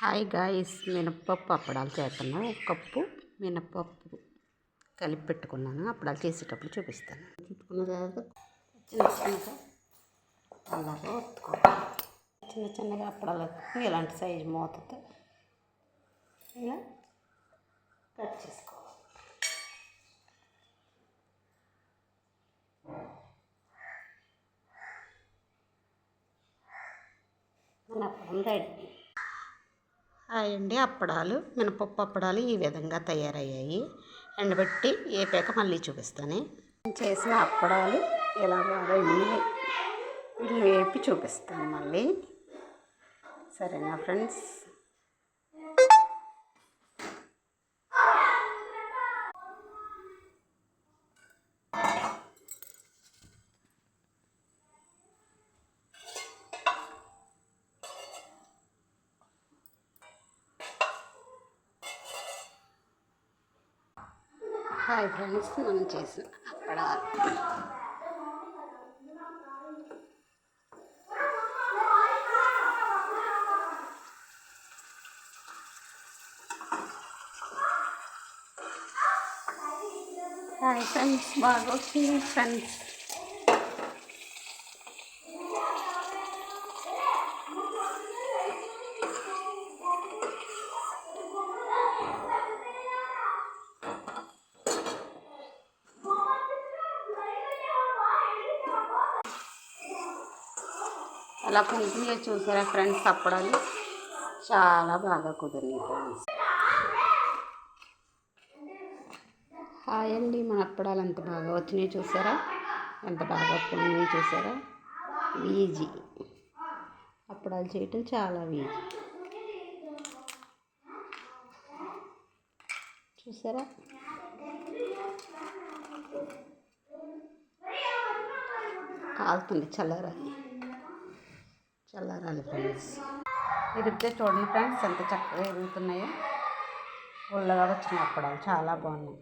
Hi guys, మినప్పప్పు అప్పడాలు చేస్తున్నాను. ఒక కప్పు మినప్పప్పు కలిపి పెట్టుకున్నాను. అప్పడాలు చేసేటప్పుడు చూపిస్తాను. చుట్టుకున్న తర్వాత చిన్న చిన్నగా అలాగా ఒత్తుకోవాలి. చిన్న చిన్నగా అప్పడాలు ఇలాంటి సైజు మూతతో ఇలా కట్ చేసుకోవాలి. మన అప్పడం రెడీ. అండి, అప్పడాలు మినపప్పు అప్పడాలు ఈ విధంగా తయారయ్యాయి. ఎండబెట్టి వేపాక మళ్ళీ చూపిస్తాను. చేసిన అప్పడాలు ఇలా బాగా వేపి చూపిస్తాను మళ్ళీ. సరేనా ఫ్రెండ్స్? హాయ్ ఫ్రెండ్స్, మనం చేసిన అప్పడాలు హాయ్ ఫ్రెండ్స్, బాగా వచ్చింది ఫ్రెండ్స్. అలా కుంకుమ చూసారా ఫ్రెండ్స్? అప్పడాలు చాలా బాగా కుదిరినాయి ఫ్రెండ్స్. హాయ్ అండి, మన అప్పడాలు ఎంత బాగా వచ్చినాయి చూసారా? ఎంత బాగా పొంగినాయి చూసారా? ఈజీ, అప్పడాలు చేయటం చాలా ఈజీ. చూసారా? కాలుతుంది, చల్లారాలి ఫ్రెండ్స్. ఇరిగితే చూడండి ఫ్రెండ్స్ ఎంత చక్కగా ఎరుగుతున్నాయో. ఉల్లగా వచ్చిన అప్పడాలు చాలా బాగున్నాయి.